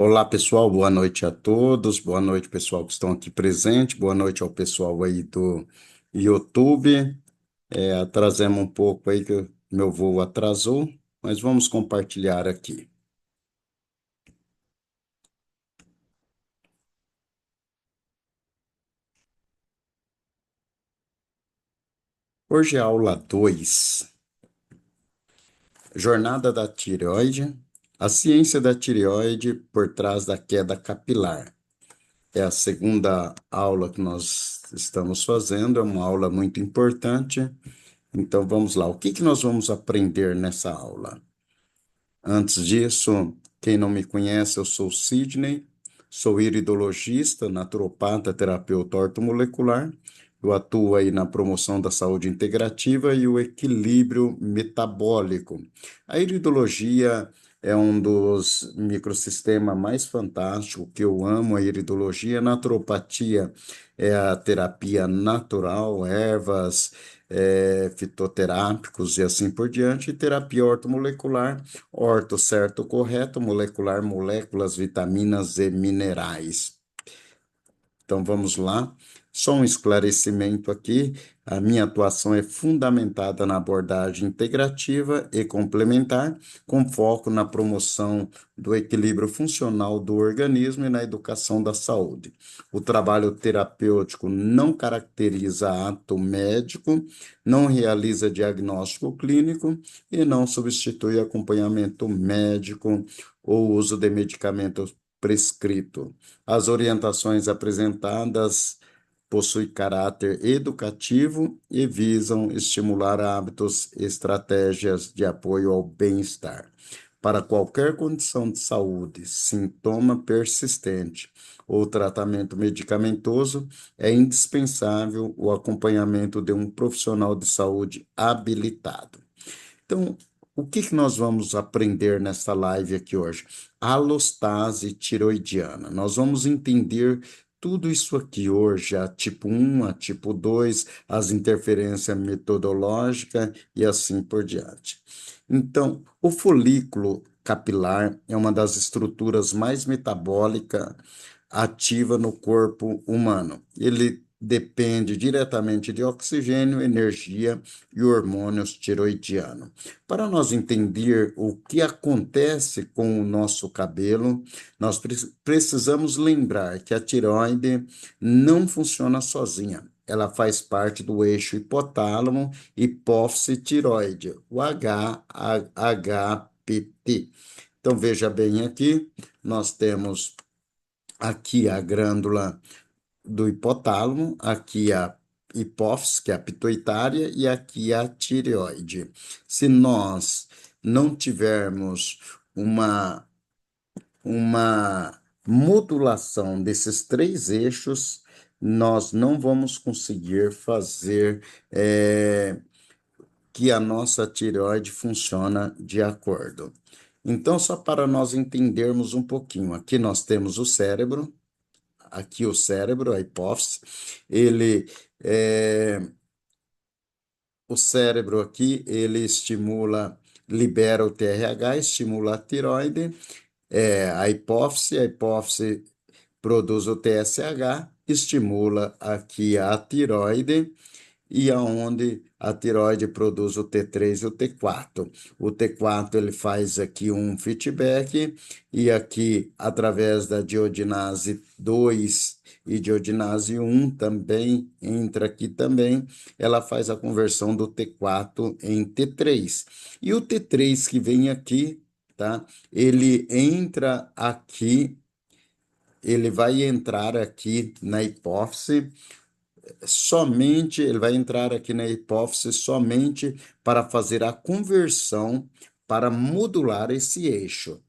Olá, pessoal, boa noite a todos, boa noite, pessoal que estão aqui presente, boa noite ao pessoal aí do YouTube. Atrasamos um pouco aí que o meu voo atrasou, mas vamos compartilhar aqui. Hoje é a aula 2, Jornada da Tireoide, a ciência da tireoide por trás da queda capilar. É a segunda aula que nós estamos fazendo, é uma aula muito importante. Então vamos lá, o que que nós vamos aprender nessa aula? Antes disso, quem não me conhece, eu sou Sidney, sou iridologista, naturopata, terapeuta ortomolecular. Eu atuo aí na promoção da saúde integrativa e o equilíbrio metabólico. A iridologia é um dos microsistemas mais fantásticos que eu amo, a iridologia. A naturopatia é a terapia natural, ervas, fitoterápicos e assim por diante, e terapia ortomolecular. Orto, certo, correto, molecular, moléculas, vitaminas e minerais. Então vamos lá. Só um esclarecimento aqui. A minha atuação é fundamentada na abordagem integrativa e complementar, com foco na promoção do equilíbrio funcional do organismo e na educação da saúde. O trabalho terapêutico não caracteriza ato médico, não realiza diagnóstico clínico e não substitui acompanhamento médico ou uso de medicamentos prescrito. As orientações apresentadas possuem caráter educativo e visam estimular hábitos e estratégias de apoio ao bem-estar. Para qualquer condição de saúde, sintoma persistente ou tratamento medicamentoso, é indispensável o acompanhamento de um profissional de saúde habilitado. Então, o que que nós vamos aprender nessa live aqui hoje? Alostase tiroidiana. Nós vamos entender tudo isso aqui hoje, a tipo 1, a tipo 2, as interferências metodológicas e assim por diante. Então, o folículo capilar é uma das estruturas mais metabólicas ativa no corpo humano. Ele depende diretamente de oxigênio, energia e hormônios tiroidianos. Para nós entender o que acontece com o nosso cabelo, nós precisamos lembrar que a tireoide não funciona sozinha. Ela faz parte do eixo hipotálamo, hipófise tiroide, o HPT. Então veja bem aqui, nós temos aqui a glândula do hipotálamo, aqui a hipófise, que é a pituitária, e aqui a tireoide. Se nós não tivermos uma, uma modulação desses três eixos, nós não vamos conseguir fazer que a nossa tireoide funcione de acordo. Então, só para nós entendermos um pouquinho, aqui nós temos o cérebro, aqui o cérebro, a hipófise, ele o cérebro aqui, ele estimula, libera o TRH, estimula a tiroide, a hipófise produz o TSH, estimula aqui a tiroide, e aonde a tiroide produz o T3 e o T4. O T4 ele faz aqui um feedback e aqui através da diodinase 2 e diodinase 1 também entra aqui também, ela faz a conversão do T4 em T3. E o T3 que vem aqui, tá? Ele entra aqui, ele vai entrar aqui na hipófise somente, ele vai entrar aqui na hipófise somente para fazer a conversão para modular esse eixo.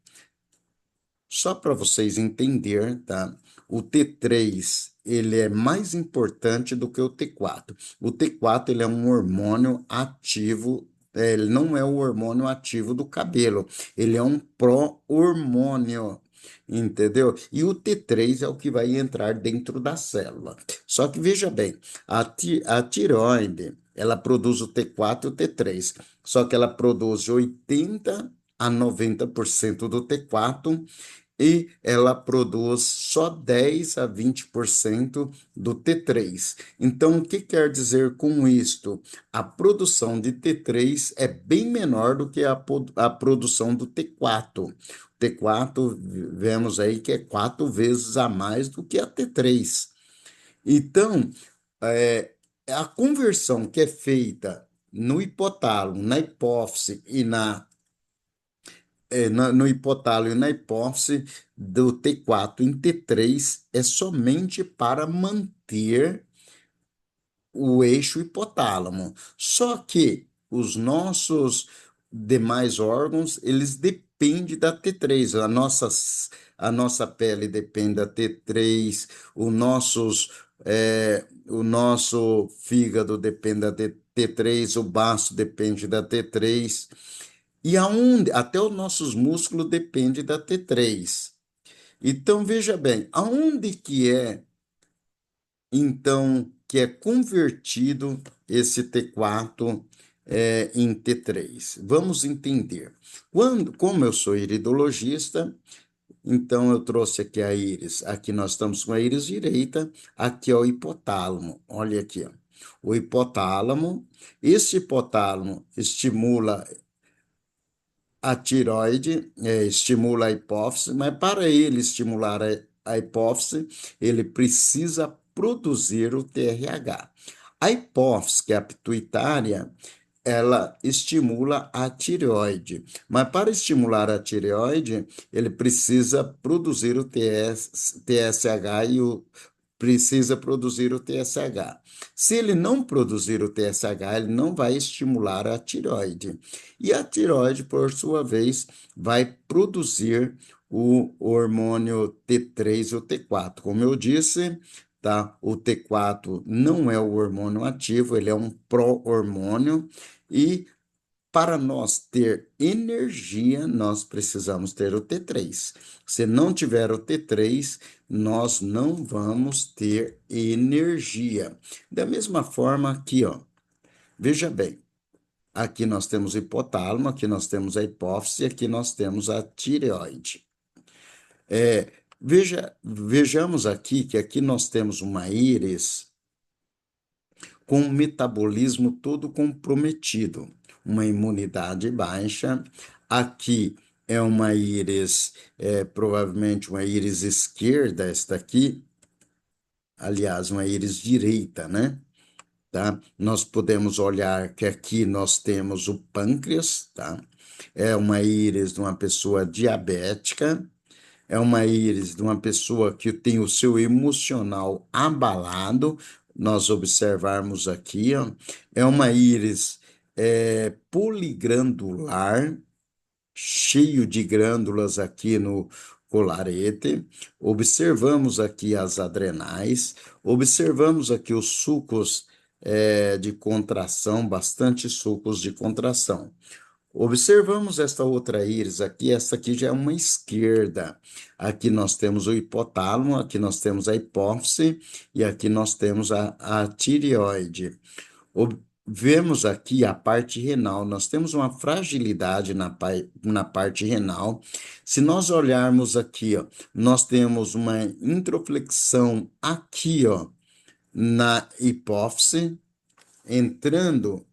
Só para vocês entenderem, tá? O T3, ele é mais importante do que o T4. O T4, ele é um hormônio ativo, ele não é o hormônio ativo do cabelo, ele é um pró-hormônio, entendeu? E o T3 é o que vai entrar dentro da célula. Só que veja bem, a tireoide, ela produz o T4 e o T3, só que ela produz 80 a 90% do T4 e ela produz só 10 a 20% do T3. Então, o que quer dizer com isto? A produção de T3 é bem menor do que a produção do T4. T4, vemos aí que é 4 vezes a mais do que a T3. Então, é, a conversão que é feita no hipotálamo, na hipófise e no hipotálamo e na hipófise do T4 em T3 é somente para manter o eixo hipotálamo. Só que os nossos demais órgãos, eles dependem da T3. A nossa pele depende da T3, o nosso fígado depende da T3, o baço depende da T3. E até os nossos músculos dependem da T3. Então, veja bem, aonde que é então, que é convertido esse T4 em T3. Vamos entender. Como eu sou iridologista, então eu trouxe aqui a íris. Aqui nós estamos com a íris direita, aqui é o hipotálamo. Olha aqui, ó. O hipotálamo, esse hipotálamo estimula a tiroide, estimula a hipófise, mas para ele estimular a hipófise, ele precisa produzir o TRH. A hipófise, que é a pituitária, ela estimula a tireoide, mas para estimular a tireoide, ele precisa produzir o TSH e precisa produzir o TSH. Se ele não produzir o TSH, ele não vai estimular a tireoide. E a tireoide, por sua vez, vai produzir o hormônio T3 ou T4. Como eu disse, tá? O T4 não é o hormônio ativo, ele é um pró-hormônio e para nós ter energia, nós precisamos ter o T3. Se não tiver o T3, nós não vamos ter energia. Da mesma forma aqui, ó. Veja bem, aqui nós temos o hipotálamo, aqui nós temos a hipófise, aqui nós temos a tireoide. Vejamos aqui que aqui nós temos uma íris com o metabolismo todo comprometido, uma imunidade baixa. Aqui é uma íris, provavelmente uma íris esquerda, esta aqui, aliás, uma íris direita, né? Tá? Nós podemos olhar que aqui nós temos o pâncreas, tá? É uma íris de uma pessoa diabética, é uma íris de uma pessoa que tem o seu emocional abalado, nós observarmos aqui, ó, é uma íris poliglandular, cheio de glândulas aqui no colarete, observamos aqui as adrenais, observamos aqui os sucos de contração, bastante sucos de contração. Observamos esta outra íris aqui, essa aqui já é uma esquerda. Aqui nós temos o hipotálamo, aqui nós temos a hipófise e aqui nós temos a tireoide. Vemos aqui a parte renal, nós temos uma fragilidade na parte renal. Se nós olharmos aqui, ó, nós temos uma introflexão aqui, ó, na hipófise, entrando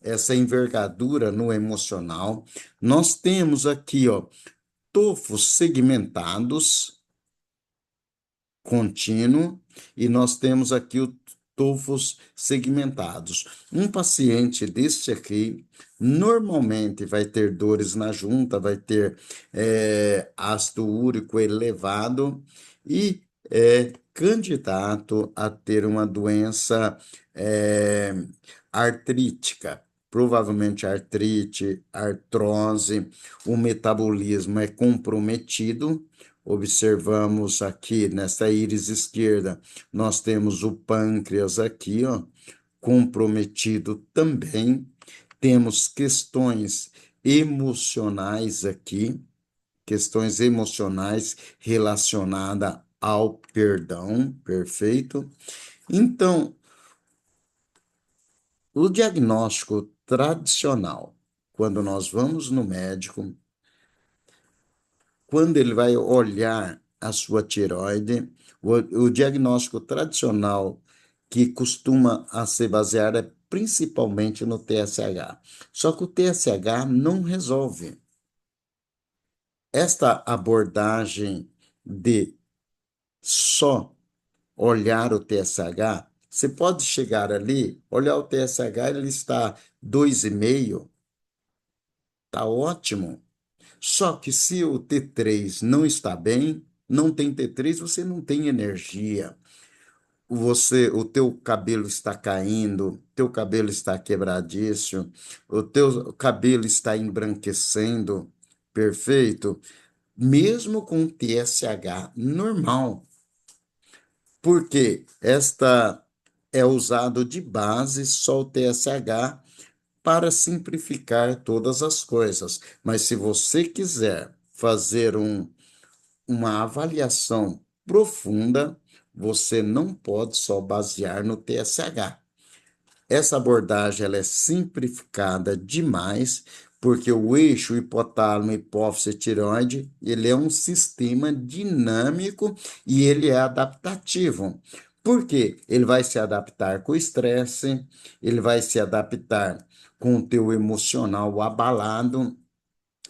essa envergadura no emocional. Nós temos aqui, ó, tufos segmentados, contínuo, e nós temos aqui o tufos segmentados. Um paciente deste aqui normalmente vai ter dores na junta, vai ter ácido úrico elevado e é candidato a ter uma doença é, artrítica. Provavelmente artrite, artrose, o metabolismo é comprometido. Observamos aqui nessa íris esquerda, nós temos o pâncreas aqui, ó, comprometido também. Temos questões emocionais relacionadas ao perdão, perfeito? Então, o diagnóstico tradicional, quando nós vamos no médico, quando ele vai olhar a sua tireoide, o diagnóstico tradicional que costuma a ser baseado é principalmente no TSH. Só que o TSH não resolve. Esta abordagem de só olhar o TSH, você pode chegar ali, olhar o TSH, ele está 2,5, tá ótimo. Só que se o T3 não está bem, não tem T3, você não tem energia. O teu cabelo está caindo, teu cabelo está quebradiço, o teu cabelo está embranquecendo, perfeito? Mesmo com TSH normal, porque esta é usado de base só o TSH para simplificar todas as coisas. Mas se você quiser fazer uma avaliação profunda, você não pode só basear no TSH. Essa abordagem ela é simplificada demais, porque o eixo hipotálamo, hipófise, tireoide, ele é um sistema dinâmico e ele é adaptativo. Por quê? Ele vai se adaptar com o estresse, ele vai se adaptar com o teu emocional abalado,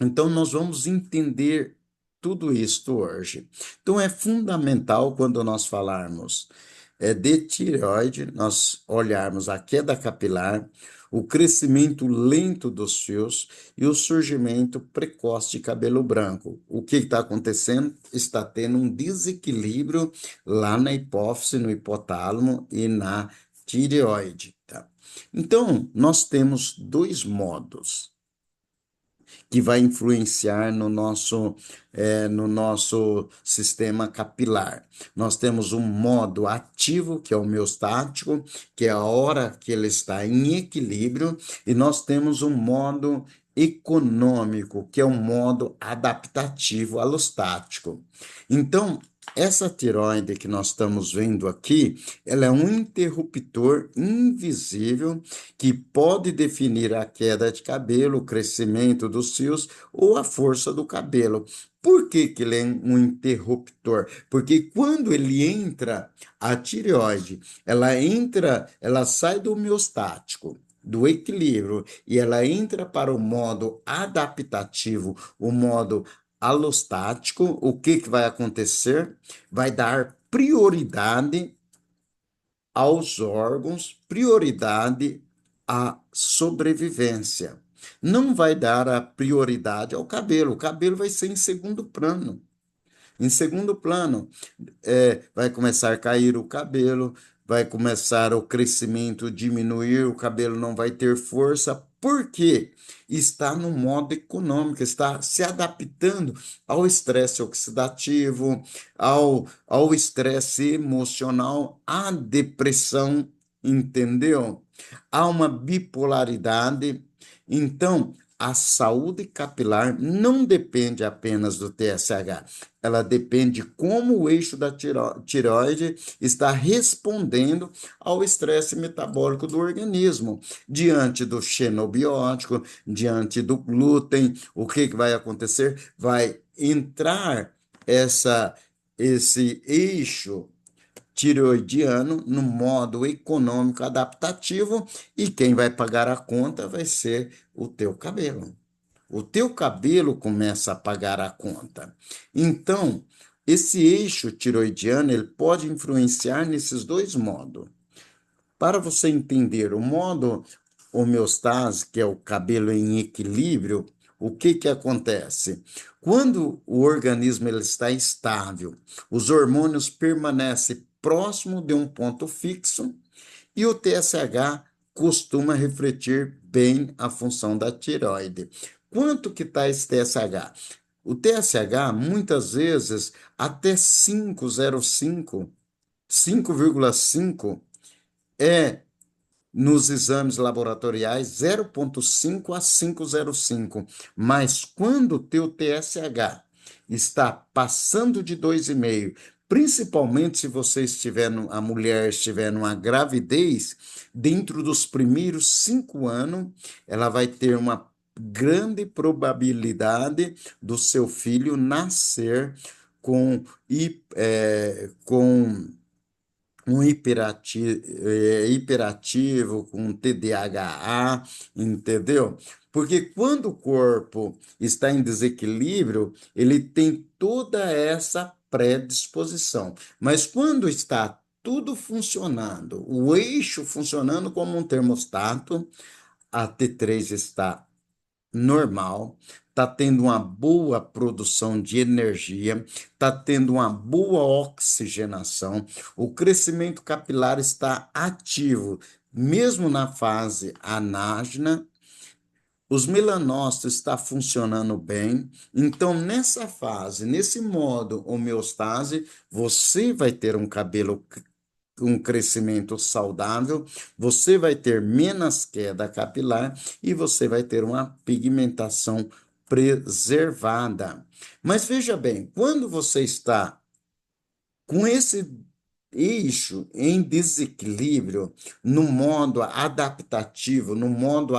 então, nós vamos entender tudo isto hoje. Então, é fundamental quando nós falarmos de tireoide, nós olharmos a queda capilar, o crescimento lento dos fios e o surgimento precoce de cabelo branco. O que está acontecendo? Está tendo um desequilíbrio lá na hipófise, no hipotálamo e na tireoide, tá? Então, nós temos dois modos que vai influenciar no nosso sistema capilar. Nós temos um modo ativo, que é o homeostático, que é a hora que ele está em equilíbrio, e nós temos um modo econômico, que é um modo adaptativo alostático. Então, essa tiroide que nós estamos vendo aqui, ela é um interruptor invisível que pode definir a queda de cabelo, o crescimento dos fios ou a força do cabelo. Por que que ele é um interruptor? Porque quando ele entra, a tireoide, ela sai do homeostático, do equilíbrio, e ela entra para o modo adaptativo, o modo alostático. O que que vai acontecer? Vai dar prioridade aos órgãos, prioridade à sobrevivência. Não vai dar a prioridade ao cabelo. O cabelo vai ser em segundo plano. Em segundo plano, vai começar a cair o cabelo, vai começar o crescimento diminuir, o cabelo não vai ter força, porque está no modo econômico, está se adaptando ao estresse oxidativo, ao estresse emocional, à depressão, entendeu? Há uma bipolaridade. Então, a saúde capilar não depende apenas do TSH, ela depende como o eixo da tireoide está respondendo ao estresse metabólico do organismo. Diante do xenobiótico, diante do glúten, o que vai acontecer? Vai entrar esse eixo tireoidiano no modo econômico adaptativo e quem vai pagar a conta vai ser o teu cabelo. O teu cabelo começa a pagar a conta. Então, esse eixo tiroidiano ele pode influenciar nesses dois modos. Para você entender o modo homeostase, que é o cabelo em equilíbrio, o que que acontece? Quando o organismo ele está estável, os hormônios permanecem próximo de um ponto fixo e o TSH costuma refletir bem a função da tireoide. Quanto que está esse TSH? O TSH, muitas vezes, até 5,05, 5,5 é nos exames laboratoriais 0,5 a 5,05. Mas quando o teu TSH está passando de 2,5, principalmente se você estiver, a mulher estiver numa gravidez, dentro dos primeiros 5 anos, ela vai ter uma grande probabilidade do seu filho nascer com um hiperativo, com TDAH, entendeu? Porque quando o corpo está em desequilíbrio, ele tem toda essa predisposição. Mas quando está tudo funcionando, o eixo funcionando como um termostato, a T3 está normal, está tendo uma boa produção de energia, está tendo uma boa oxigenação, o crescimento capilar está ativo, mesmo na fase anágena. Os melanócitos estão funcionando bem, então nessa fase, nesse modo homeostase, você vai ter um cabelo, um crescimento saudável, você vai ter menos queda capilar e você vai ter uma pigmentação preservada. Mas veja bem, quando você está com esse eixo em desequilíbrio, no modo adaptativo, no modo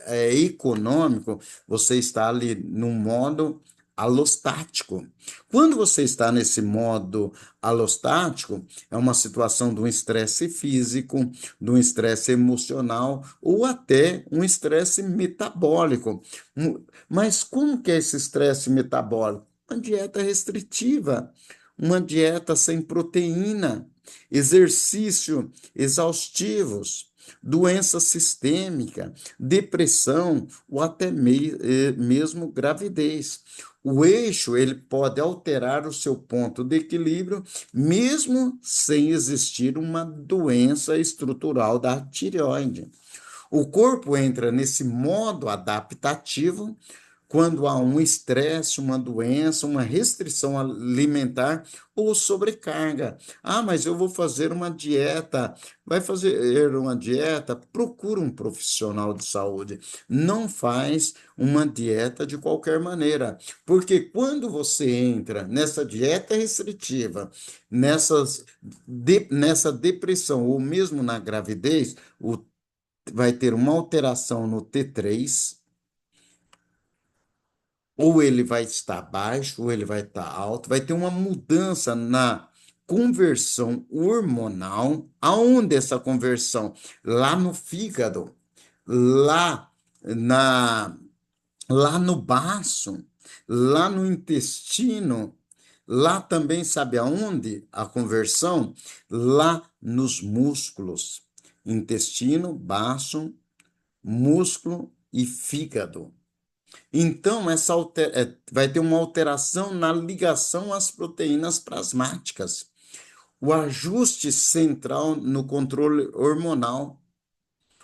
econômico, você está ali no modo alostático. Quando você está nesse modo alostático, é uma situação de um estresse físico, de um estresse emocional ou até um estresse metabólico. Mas como que é esse estresse metabólico? Uma dieta restritiva, uma dieta sem proteína, exercício exaustivos, doença sistêmica, depressão ou até mesmo gravidez. O eixo ele pode alterar o seu ponto de equilíbrio, mesmo sem existir uma doença estrutural da tireoide. O corpo entra nesse modo adaptativo quando há um estresse, uma doença, uma restrição alimentar ou sobrecarga. Ah, mas eu vou fazer uma dieta. Vai fazer uma dieta? Procura um profissional de saúde. Não faz uma dieta de qualquer maneira, porque quando você entra nessa dieta restritiva, nessa depressão ou mesmo na gravidez, vai ter uma alteração no T3, ou ele vai estar baixo, ou ele vai estar alto, vai ter uma mudança na conversão hormonal. Aonde essa conversão? Lá no fígado, lá na lá no baço, lá no intestino, lá também sabe aonde a conversão? Lá nos músculos. Intestino, baço, músculo e fígado. Então, vai ter uma alteração na ligação às proteínas plasmáticas. O ajuste central no controle hormonal.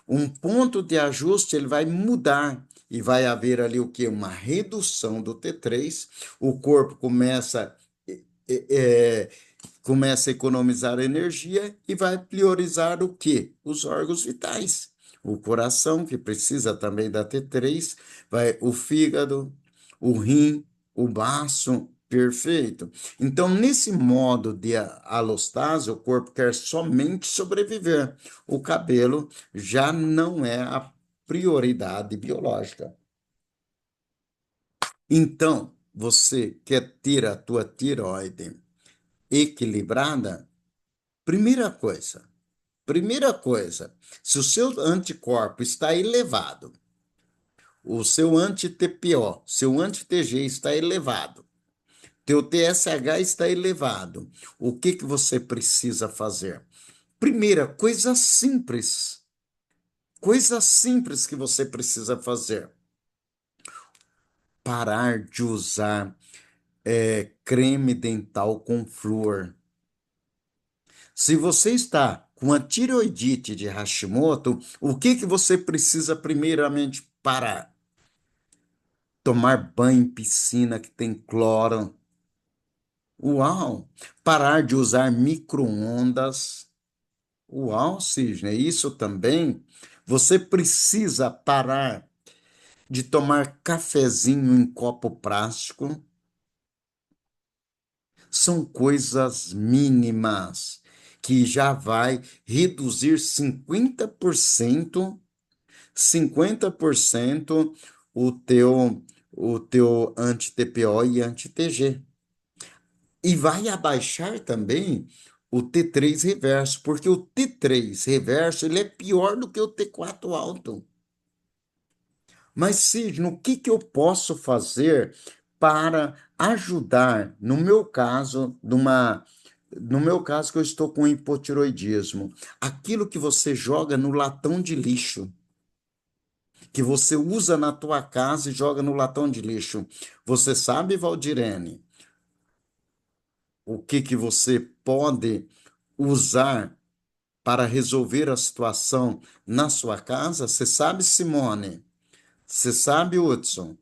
Um ponto de ajuste ele vai mudar e vai haver ali o que? Uma redução do T3. O corpo é, começa a economizar energia e vai priorizar o quê? Os órgãos vitais. O coração, que precisa também da T3, vai o fígado, o rim, o baço, perfeito. Então, nesse modo de alostase, o corpo quer somente sobreviver. O cabelo já não é a prioridade biológica. Então, você quer ter a tua tireoide equilibrada? Primeira coisa, se o seu anticorpo está elevado, o seu anti-TPO, seu anti-TG está elevado, teu TSH está elevado, o que que você precisa fazer? Primeira, coisa simples que você precisa fazer, parar de usar creme dental com flúor. Se você está com a tireoidite de Hashimoto, o que que você precisa primeiramente parar? Tomar banho em piscina que tem cloro. Uau! Parar de usar micro-ondas. Uau, Cisne, isso também. Você precisa parar de tomar cafezinho em copo plástico. São coisas mínimas que já vai reduzir 50% o teu anti-TPO e anti-TG. E vai abaixar também o T3 reverso, porque o T3 reverso ele é pior do que o T4 alto. Mas, Sidney, o que que eu posso fazer para ajudar, no meu caso que eu estou com hipotiroidismo, aquilo que você joga no latão de lixo, que você usa na tua casa e joga no latão de lixo. Você sabe, Valdirene, o que que você pode usar para resolver a situação na sua casa? Você sabe, Simone? Você sabe, Hudson?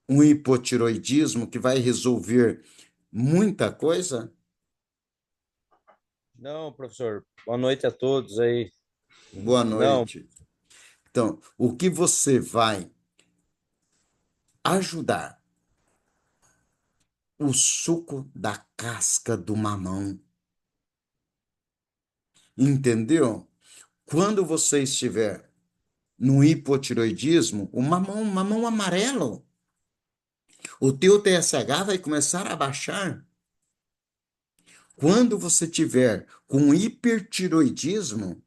Um hipotiroidismo que vai resolver muita coisa? Não, professor. Boa noite a todos aí. Boa Não, noite. Então, o que você vai ajudar? O suco da casca do mamão. Entendeu? Quando você estiver no hipotiroidismo, o mamão amarelo, o teu TSH vai começar a baixar. Quando você tiver com hipertiroidismo,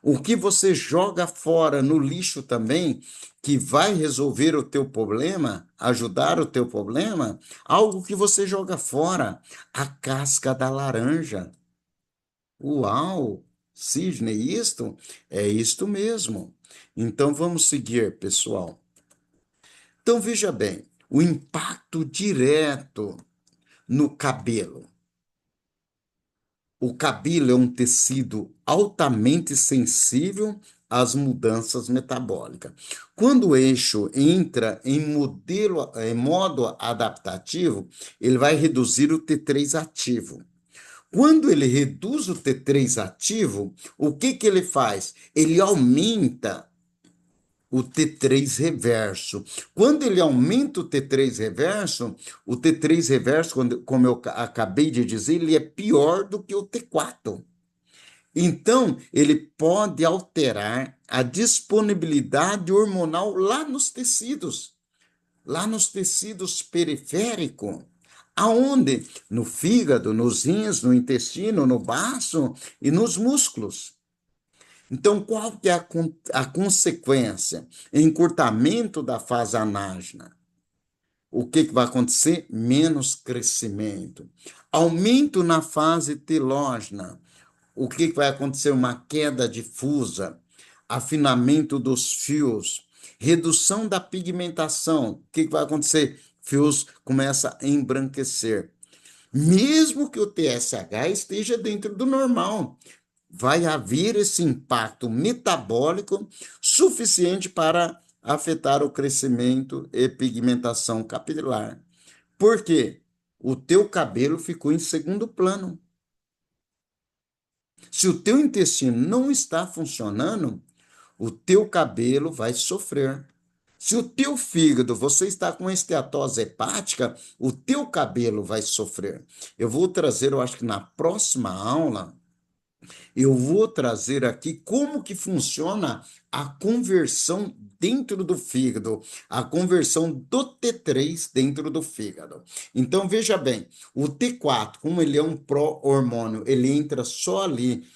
o que você joga fora no lixo também, que vai resolver o teu problema, ajudar o teu problema, algo que você joga fora, a casca da laranja. Uau! Sidney, isto é isto mesmo. Então vamos seguir, pessoal. Então veja bem, o impacto direto no cabelo. O cabelo é um tecido altamente sensível às mudanças metabólicas. Quando o eixo entra em modo adaptativo, ele vai reduzir o T3 ativo. Quando ele reduz o T3 ativo, o que que ele faz? Ele aumenta o T3 reverso. Quando ele aumenta o T3 reverso, o T3 reverso, como eu acabei de dizer, ele é pior do que o T4. Então, ele pode alterar a disponibilidade hormonal lá nos tecidos periféricos. Aonde? No fígado, nos rins, no intestino, no baço e nos músculos. Então, qual que é a consequência? Encurtamento da fase anágena. O que que vai acontecer? Menos crescimento. Aumento na fase telógena. O que que vai acontecer? Uma queda difusa. Afinamento dos fios. Redução da pigmentação. O que que vai acontecer? Fios começa a embranquecer. Mesmo que o TSH esteja dentro do normal, vai haver esse impacto metabólico suficiente para afetar o crescimento e pigmentação capilar. Por quê? O teu cabelo ficou em segundo plano. Se o teu intestino não está funcionando, o teu cabelo vai sofrer. Se o teu fígado, você está com esteatose hepática, o teu cabelo vai sofrer. Eu vou trazer, eu acho que na próxima aula, eu vou trazer aqui como que funciona a conversão dentro do fígado, a conversão do T3 dentro do fígado. Então, veja bem, o T4, como ele é um pró-hormônio, ele entra só ali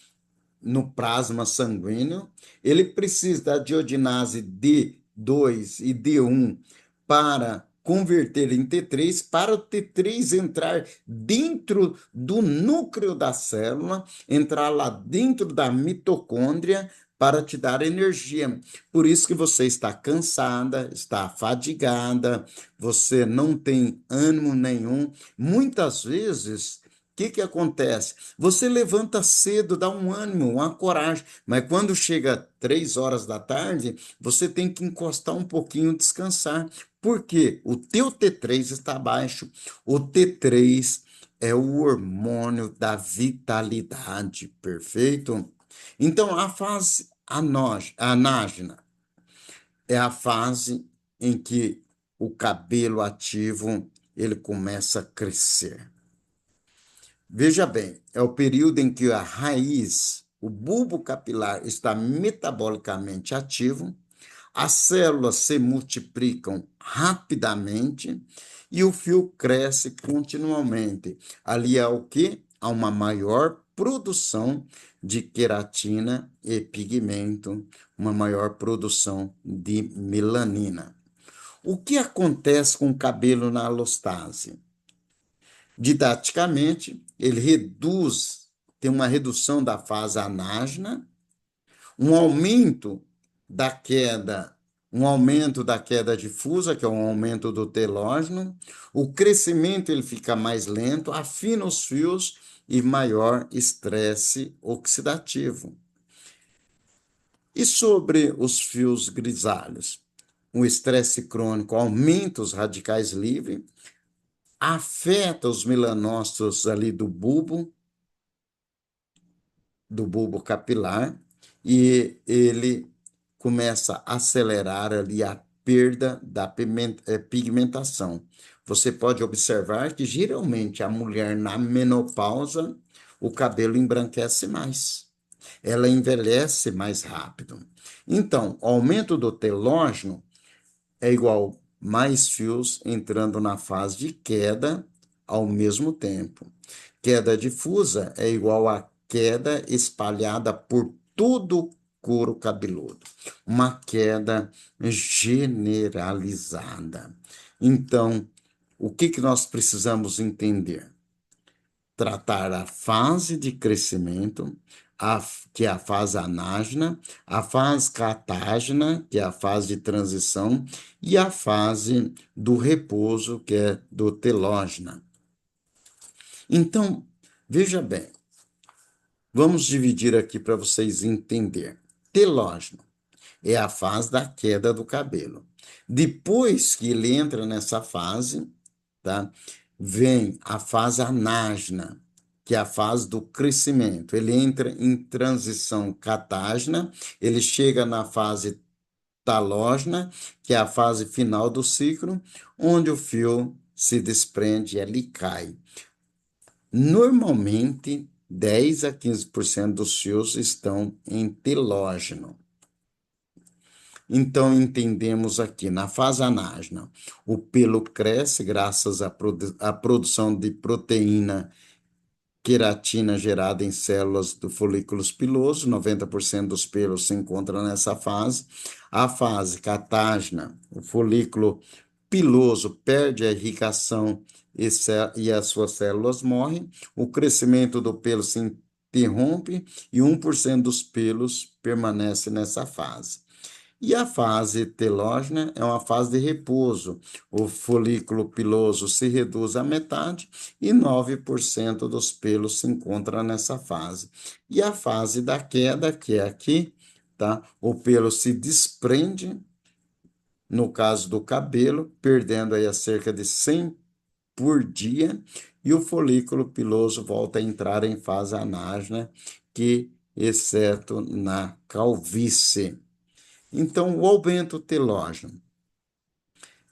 no plasma sanguíneo, ele precisa da diodinase D2 e D1 para converter em T3, para o T3 entrar dentro do núcleo da célula, entrar lá dentro da mitocôndria para te dar energia. Por isso que você está cansada, está fadigada, você não tem ânimo nenhum. Muitas vezes que acontece? Você levanta cedo, dá um ânimo, uma coragem, mas quando chega 3 horas da tarde, você tem que encostar um pouquinho, descansar. Por quê? O teu T3 está baixo. O T3 é o hormônio da vitalidade, perfeito? Então, a fase anágena é a fase em que o cabelo ativo ele começa a crescer. Veja bem, é o período em que a raiz, o bulbo capilar, está metabolicamente ativo, As células se multiplicam rapidamente e o fio cresce continuamente. Ali há o quê? Há uma maior produção de queratina e pigmento, uma maior produção de melanina. O que acontece com o cabelo na alostase? Didaticamente, ele reduz, tem uma redução da fase anágena, um aumento da queda, um aumento da queda difusa, que é um aumento do telógeno, o crescimento ele fica mais lento, afina os fios e maior estresse oxidativo. E sobre os fios grisalhos? O estresse crônico aumenta os radicais livres, afeta os melanócitos ali do bulbo capilar, e ele começa a acelerar ali a perda da pigmentação. Você pode observar que geralmente a mulher na menopausa, o cabelo embranquece mais, ela envelhece mais rápido. Então, o aumento do telógeno é igual mais fios entrando na fase de queda ao mesmo tempo. Queda difusa é igual a queda espalhada por todo o couro cabeludo. Uma queda generalizada. Então, o que nós precisamos entender? Tratar a fase de crescimento, que é a fase anágena, a fase catágena, que é a fase de transição, e a fase do repouso, que é do telógena. Então, veja bem, vamos dividir aqui para vocês entenderem. Telógeno é a fase da queda do cabelo. Depois que ele entra nessa fase, tá? Vem a fase anágena, que é a fase do crescimento. Ele entra em transição catágena, ele chega na fase talógena, que é a fase final do ciclo, onde o fio se desprende e ele cai. Normalmente, 10 a 15% dos fios estão em telógeno. Então, entendemos aqui, na fase anágena, o pelo cresce graças à produção de proteína queratina gerada em células do folículo piloso, 90% dos pelos se encontram nessa fase. A fase catágena, o folículo piloso perde a irrigação e as suas células morrem, o crescimento do pelo se interrompe e 1% dos pelos permanece nessa fase. E a fase telógena é uma fase de repouso. O folículo piloso se reduz à metade e 9% dos pelos se encontra nessa fase. E a fase da queda, que é aqui, tá? O pelo se desprende, no caso do cabelo, perdendo aí a cerca de 100 por dia, e o folículo piloso volta a entrar em fase anágena, que exceto na calvície. Então, o aumento telógeno,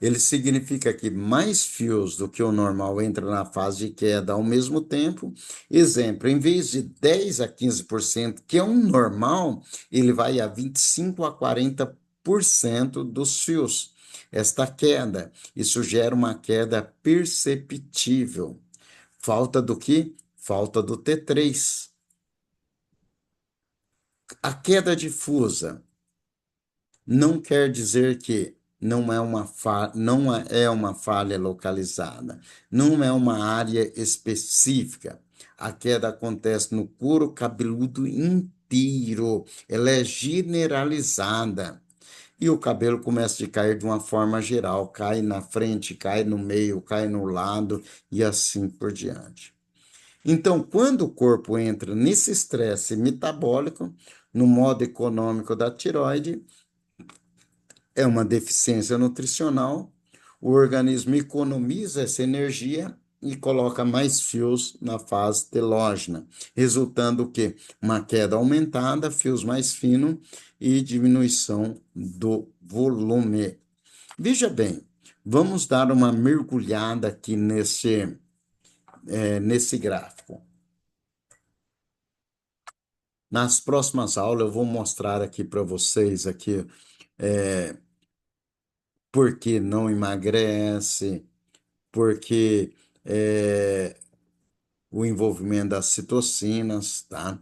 ele significa que mais fios do que o normal entram na fase de queda ao mesmo tempo. Exemplo, em vez de 10 a 15%, que é um normal, ele vai a 25 a 40% dos fios. Esta queda, isso gera uma queda perceptível. Falta do que? Falta do T3. A queda difusa não quer dizer que não é uma falha localizada, não é uma área específica. A queda acontece no couro cabeludo inteiro, ela é generalizada. E o cabelo começa a cair de uma forma geral, cai na frente, cai no meio, cai no lado e assim por diante. Então, quando o corpo entra nesse estresse metabólico, no modo econômico da tiroide, é uma deficiência nutricional, o organismo economiza essa energia e coloca mais fios na fase telógena, resultando o quê? Uma queda aumentada, fios mais finos e diminuição do volume. Veja bem, vamos dar uma mergulhada aqui nesse gráfico. Nas próximas aulas eu vou mostrar aqui para vocês aqui porque não emagrece, porque é, o envolvimento das citocinas, tá?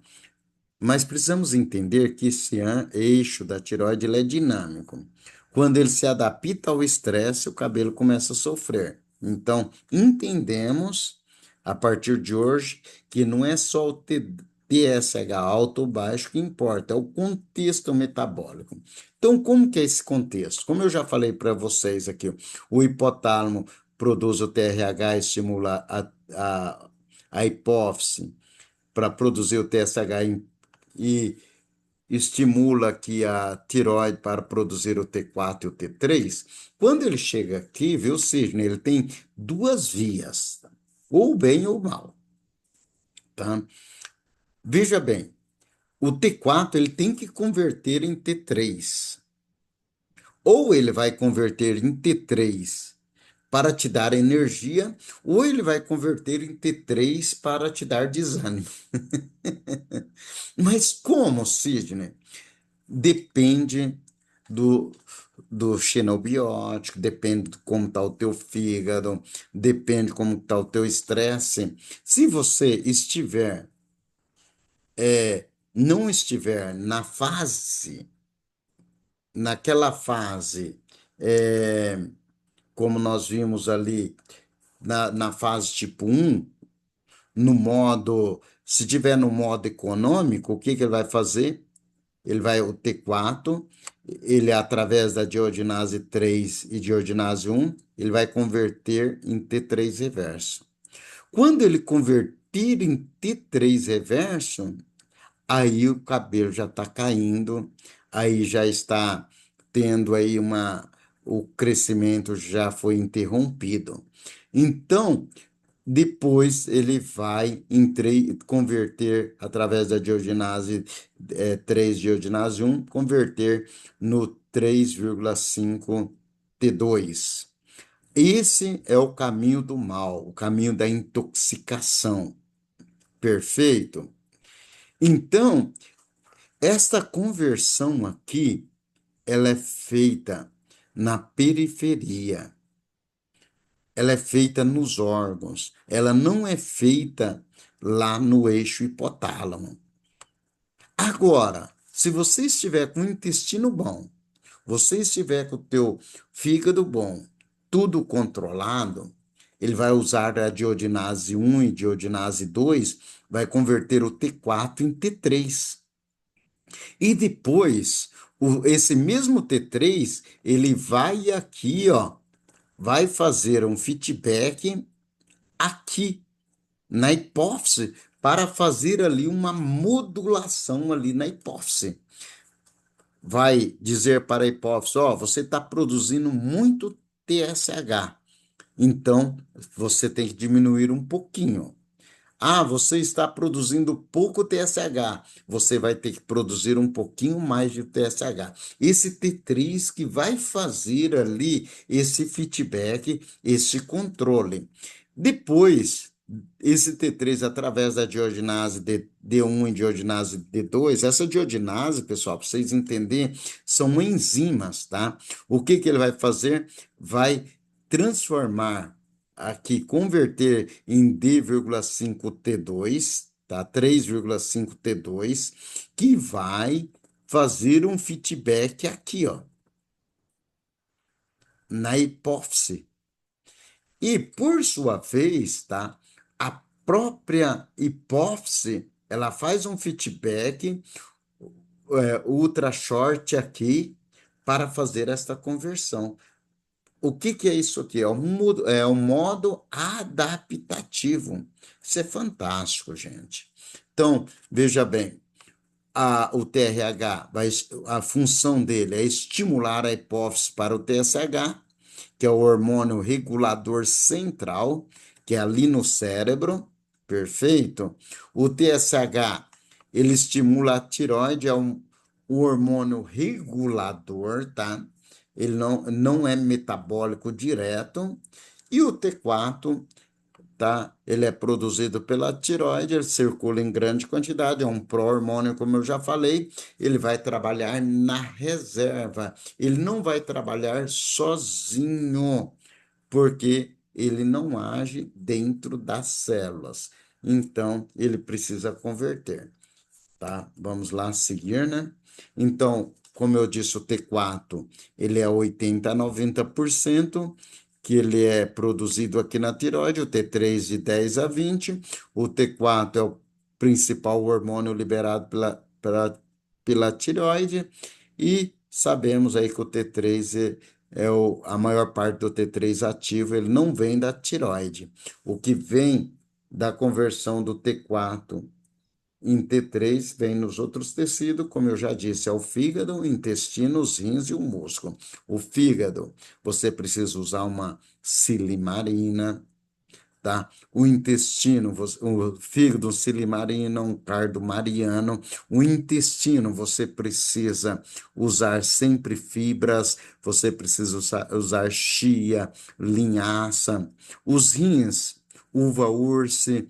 Mas precisamos entender que esse eixo da tireoide ele é dinâmico. Quando ele se adapta ao estresse, o cabelo começa a sofrer. Então, entendemos a partir de hoje que não é só o TSH alto ou baixo que importa, é o contexto metabólico. Então, como que é esse contexto? Como eu já falei para vocês aqui, o hipotálamo produz o TRH, estimula a hipófise para produzir o TSH e estimula aqui a tireoide para produzir o T4 e o T3. Quando ele chega aqui, viu, Sidney, ele tem duas vias, ou bem ou mal, tá? Veja bem, o T4 ele tem que converter em T3. Ou ele vai converter em T3 para te dar energia, ou ele vai converter em T3 para te dar desânimo. Mas como, Sidney? Depende do, do xenobiótico, depende de como está o teu fígado, depende de como está o teu estresse. Se você não estiver naquela fase, é, como nós vimos ali, na fase tipo um, se tiver no modo econômico, o que que ele vai fazer? Ele vai o T4, ele através da diodinase 3 e diodinase 1, ele vai converter em T3 reverso. Quando ele converter em T3 reverso, aí o cabelo já está caindo, aí já está tendo aí o crescimento já foi interrompido. Então, depois ele vai converter através da diogenase 3, diogenase 1, converter no 3,5 T2. Esse é o caminho do mal, o caminho da intoxicação. Perfeito? Então, esta conversão aqui, ela é feita na periferia. Ela é feita nos órgãos, ela não é feita lá no eixo hipotálamo. Agora, se você estiver com o intestino bom, você estiver com o teu fígado bom, tudo controlado, ele vai usar a diodinase 1 e diodinase 2, vai converter o T4 em T3. E depois, esse mesmo T3, ele vai aqui, ó, vai fazer um feedback aqui na hipófise para fazer ali uma modulação ali na hipófise. Vai dizer para a hipófise, ó, você está produzindo muito TSH, então você tem que diminuir um pouquinho. Ah, você está produzindo pouco TSH. Você vai ter que produzir um pouquinho mais de TSH. Esse T3 que vai fazer ali esse feedback, esse controle. Depois, esse T3, através da diogenase D1 e diogenase D2, essa diogenase, pessoal, para vocês entenderem, são enzimas, tá? O que que ele vai fazer? Vai transformar aqui, converter em D,5T2, tá? 3,5T2, que vai fazer um feedback aqui, ó, na hipófise. E, por sua vez, tá? A própria hipófise, ela faz um feedback ultra short aqui para fazer esta conversão. O que que é isso aqui? É um modo adaptativo. Isso é fantástico, gente. Então, veja bem, o TRH, a função dele é estimular a hipófise para o TSH, que é o hormônio regulador central, que é ali no cérebro, perfeito? O TSH, ele estimula a tireoide, o hormônio regulador, tá? Ele não é metabólico direto. E o T4 tá? Ele é produzido pela tireoide, ele circula em grande quantidade, é um pró-hormônio, como eu já falei, ele vai trabalhar na reserva, ele não vai trabalhar sozinho, porque ele não age dentro das células. Então, ele precisa converter, tá? Vamos lá seguir, né? Então, como eu disse, o T4, ele é 80 a 90% que ele é produzido aqui na tireoide, o T3 de 10 a 20, o T4 é o principal hormônio liberado pela tireoide, e sabemos aí que o T3 a maior parte do T3 ativo, ele não vem da tireoide. O que vem da conversão do T4 em T3 vem nos outros tecidos, como eu já disse, é o fígado, o intestino, os rins e o músculo. O fígado, você precisa usar uma silimarina, tá? O intestino, o fígado, silimarina, um cardo mariano. O intestino, você precisa usar sempre fibras, você precisa usar chia, linhaça. Os rins, uva urse,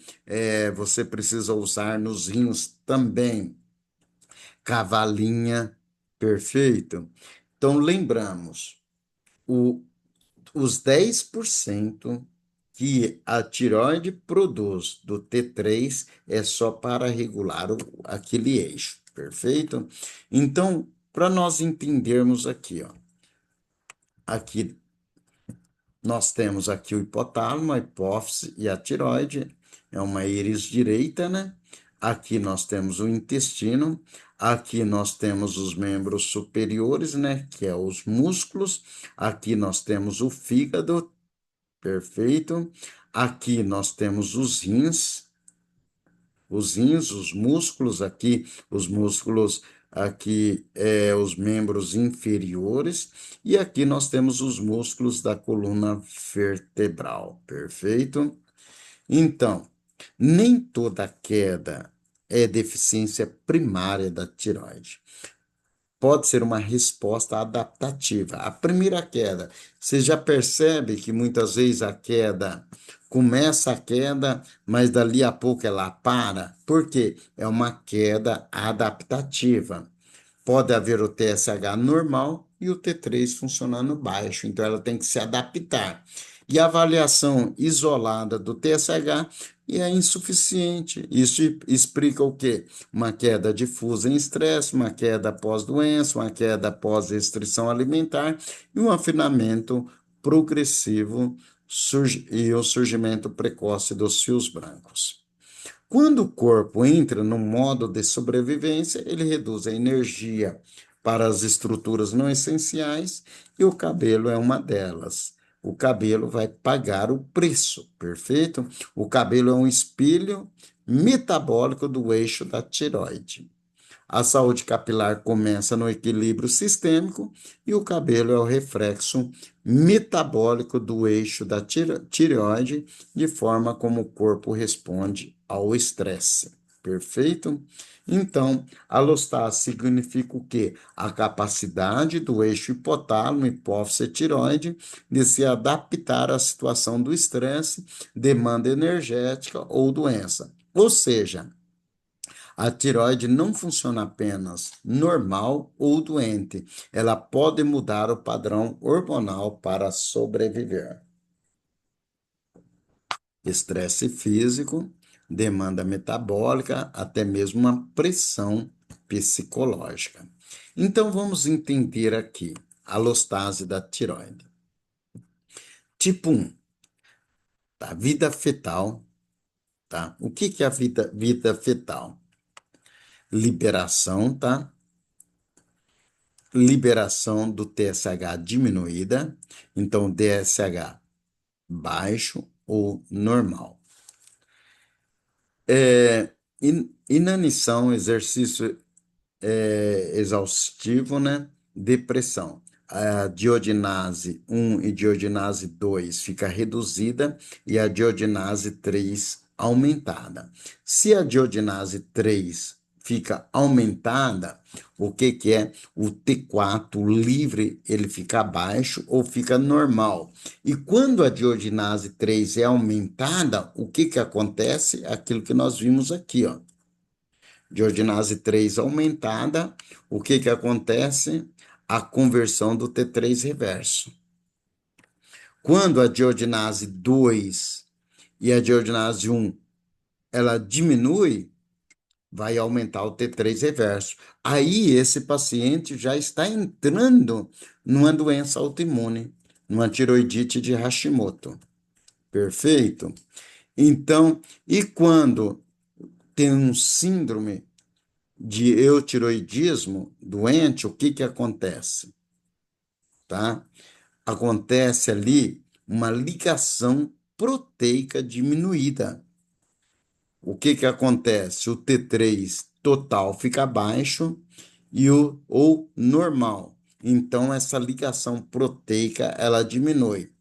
você precisa usar nos rins também cavalinha, perfeito? Então, lembramos, o os 10% que a tireoide produz do T3 é só para regular aquele eixo, perfeito? Então, para nós entendermos aqui, ó, aqui nós temos aqui o hipotálamo, a hipófise e a tireoide, é uma íris direita, né? Aqui nós temos o intestino, aqui nós temos os membros superiores, né? Que é os músculos, aqui nós temos o fígado. Perfeito. Aqui nós temos os rins, os músculos aqui, os músculos aqui os membros inferiores, e aqui nós temos os músculos da coluna vertebral. Perfeito? Então, nem toda queda é deficiência primária da tireoide, pode ser uma resposta adaptativa. A primeira queda, você já percebe que muitas vezes começa a queda, mas dali a pouco ela para? Por quê? É uma queda adaptativa. Pode haver o TSH normal e o T3 funcionando baixo, então ela tem que se adaptar. E a avaliação isolada do TSH é insuficiente. Isso explica o quê? Uma queda difusa em estresse, uma queda pós-doença, uma queda pós-restrição alimentar e um afinamento progressivo e o surgimento precoce dos fios brancos. Quando o corpo entra no modo de sobrevivência, ele reduz a energia para as estruturas não essenciais e o cabelo é uma delas. O cabelo vai pagar o preço, perfeito? O cabelo é um espelho metabólico do eixo da tireoide. A saúde capilar começa no equilíbrio sistêmico e o cabelo é o reflexo metabólico do eixo da tireoide, de forma como o corpo responde ao estresse. Perfeito? Então, alostase significa o quê? A capacidade do eixo hipotálamo, hipófise tireoide de se adaptar à situação do estresse, demanda energética ou doença. Ou seja, a tireoide não funciona apenas normal ou doente, ela pode mudar o padrão hormonal para sobreviver. Estresse físico, demanda metabólica, até mesmo uma pressão psicológica. Então vamos entender aqui a alostase da tireoide. Tipo 1, tá? Vida fetal, tá? O que é a vida fetal? Liberação, tá? Liberação do TSH diminuída, então DSH baixo ou normal. Inanição, exercício exaustivo, né? Depressão. A diodinase 1 e diodinase 2 fica reduzida e a diodinase 3 aumentada. Se a diodinase 3 fica aumentada, o que que é? O T4 livre, ele fica baixo ou fica normal. E quando a diogenase 3 é aumentada, o que que acontece? Aquilo que nós vimos aqui, ó. Diogenase 3 aumentada, o que que acontece? A conversão do T3 reverso. Quando a diogenase 2 e a diogenase 1 ela diminui, vai aumentar o T3 reverso. Aí esse paciente já está entrando numa doença autoimune, numa tiroidite de Hashimoto. Perfeito? Então, e quando tem um síndrome de eutiroidismo doente, o que que acontece? Tá? Acontece ali uma ligação proteica diminuída. O que que acontece? O T3 total fica baixo e o ou normal. Então essa ligação proteica ela diminui.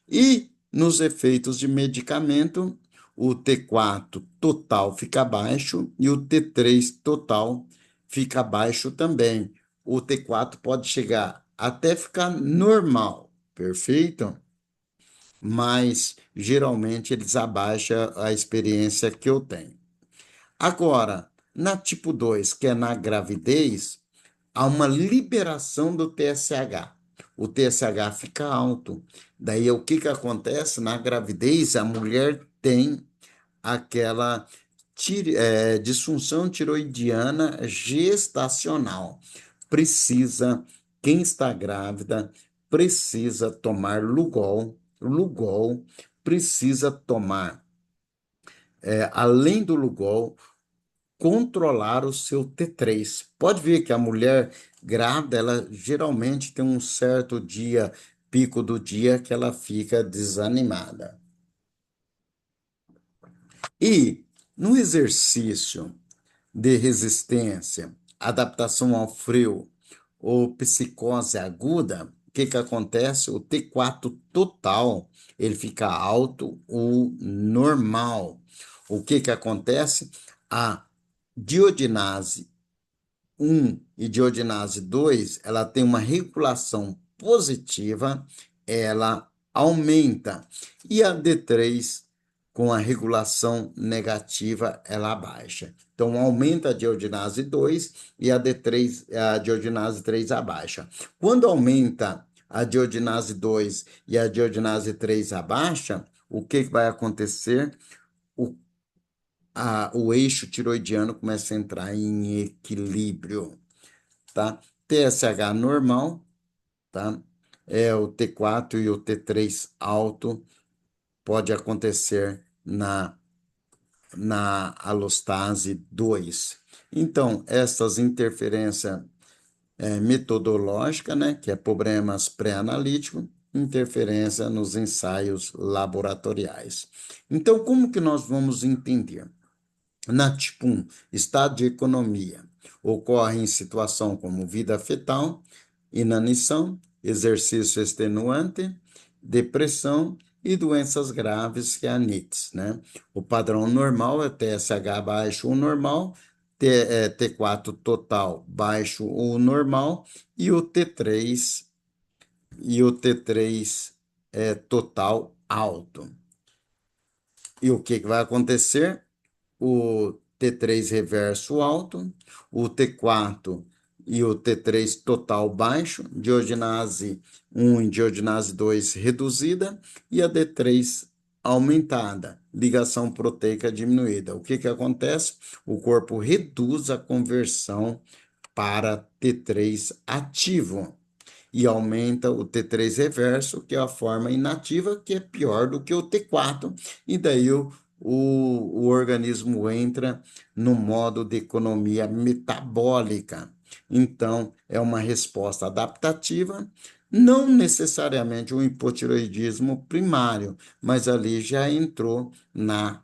E nos efeitos de medicamento, o T4 total fica baixo e o T3 total fica baixo também. O T4 pode chegar até ficar normal, perfeito? Mas geralmente eles abaixam a experiência que eu tenho. Agora, na tipo 2, que é na gravidez, há uma liberação do TSH. O TSH fica alto. Daí, o que que acontece? Na gravidez, a mulher tem aquela disfunção tiroidiana gestacional. Precisa, quem está grávida, precisa tomar Lugol. Lugol precisa tomar, além do Lugol, controlar o seu T3. Pode ver que a mulher grávida, ela geralmente tem um certo dia, pico do dia, que ela fica desanimada. E no exercício de resistência, adaptação ao frio ou psicose aguda, o que que acontece? O T4 total, ele fica alto ou normal. O que que acontece? A diodinase 1 e diogenase 2, ela tem uma regulação positiva, ela aumenta. E a D3, com a regulação negativa, ela abaixa. Então, aumenta a diogenase 2 e a D3, a diogenase 3 abaixa. Quando aumenta a diogenase 2 e a diogenase 3 abaixa, o que vai acontecer? O, o eixo tiroidiano começa a entrar em equilíbrio, tá? TSH normal, tá? É o T4 e o T3 alto, pode acontecer na alostase 2. Então, essas interferências metodológicas, né, que é problemas pré-analíticos, interferência nos ensaios laboratoriais. Então, como que nós vamos entender? Na tipo 1, estado de economia, ocorre em situação como vida fetal, inanição, exercício extenuante, depressão e doenças graves, que é a NITS, né? O padrão normal é TSH baixo ou normal, T4 total baixo ou normal e o T3 é total alto. E o que que vai acontecer? O T3 reverso alto, o T4 e o T3 total baixo, diogenase 1 e diogenase 2 reduzida e a D3 aumentada, ligação proteica diminuída. O que que acontece? O corpo reduz a conversão para T3 ativo e aumenta o T3 reverso, que é a forma inativa, que é pior do que o T4, e daí o organismo entra no modo de economia metabólica. Então, é uma resposta adaptativa, não necessariamente um hipotiroidismo primário, mas ali já entrou na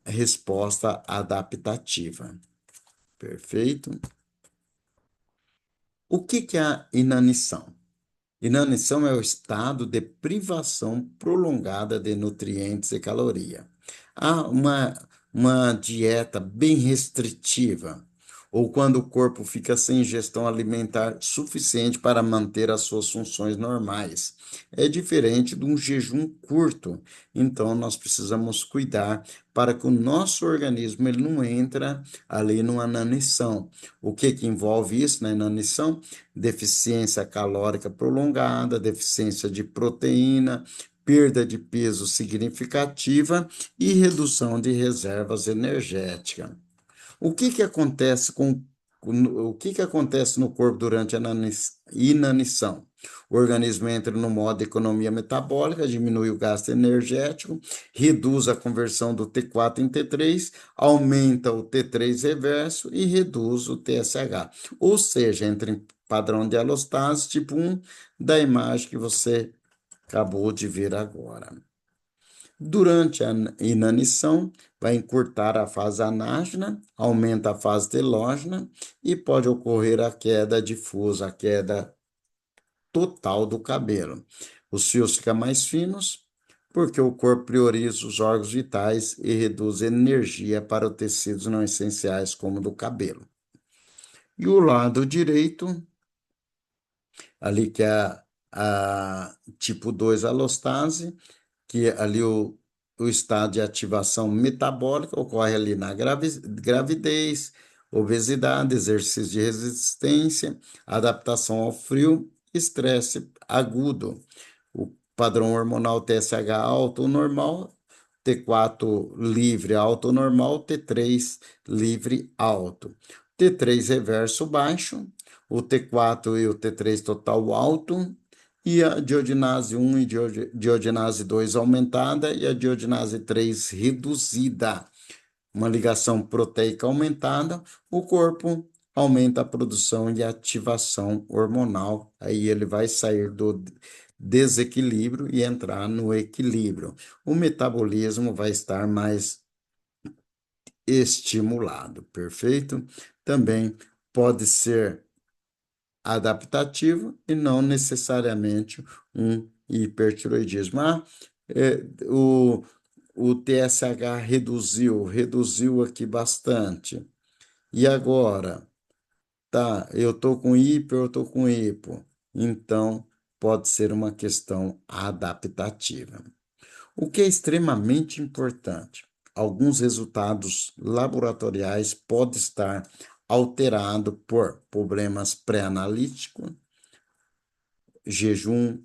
resposta adaptativa. Perfeito? O que que é a inanição? Inanição é o estado de privação prolongada de nutrientes e caloria. Há uma dieta bem restritiva. ou quando o corpo fica sem ingestão alimentar suficiente para manter as suas funções normais. É diferente de um jejum curto, então nós precisamos cuidar para que o nosso organismo ele não entre ali numa inanição. O que que envolve isso na inanição? Deficiência calórica prolongada, deficiência de proteína, perda de peso significativa e redução de reservas energéticas. O que que acontece o que que acontece no corpo durante a inanição? O organismo entra no modo economia metabólica, diminui o gasto energético, reduz a conversão do T4 em T3, aumenta o T3 reverso e reduz o TSH. Ou seja, entra em padrão de alostase tipo 1 da imagem que você acabou de ver agora. Durante a inanição, vai encurtar a fase anágena, aumenta a fase telógena e pode ocorrer a queda difusa, a queda total do cabelo. Os fios ficam mais finos, porque o corpo prioriza os órgãos vitais e reduz energia para os tecidos não essenciais, como o do cabelo. E o lado direito, ali que é a tipo 2 alostase, que ali o estado de ativação metabólica ocorre ali na gravidez, obesidade, exercício de resistência, adaptação ao frio, estresse agudo. O padrão hormonal TSH alto ou normal, T4 livre alto ou normal, T3 livre alto. T3 reverso baixo, o T4 e o T3 total alto, e a diodinase 1 e diodinase 2 aumentada e a diodinase 3 reduzida. Uma ligação proteica aumentada, o corpo aumenta a produção e ativação hormonal. Aí ele vai sair do desequilíbrio e entrar no equilíbrio. O metabolismo vai estar mais estimulado, perfeito? Também pode ser adaptativo e não necessariamente um hipertiroidismo. O TSH reduziu aqui bastante. E agora? Tá, eu tô com hiper, eu tô com hipo. Então, pode ser uma questão adaptativa. O que é extremamente importante, alguns resultados laboratoriais podem estar alterados por problemas pré-analíticos, jejum,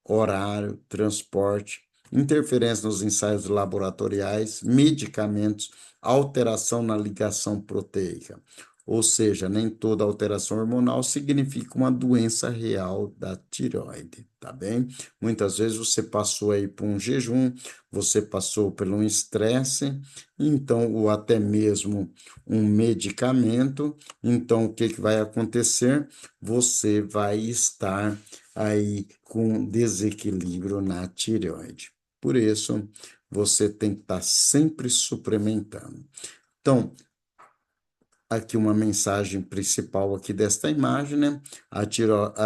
horário, transporte, interferência nos ensaios laboratoriais, medicamentos, alteração na ligação proteica. Ou seja, nem toda alteração hormonal significa uma doença real da tireoide, tá bem? Muitas vezes você passou aí por um jejum, você passou por um estresse, então, ou até mesmo um medicamento, então o que que vai acontecer? Você vai estar aí com desequilíbrio na tireoide. Por isso, você tem que estar sempre suplementando. Então, aqui uma mensagem principal aqui desta imagem, né? A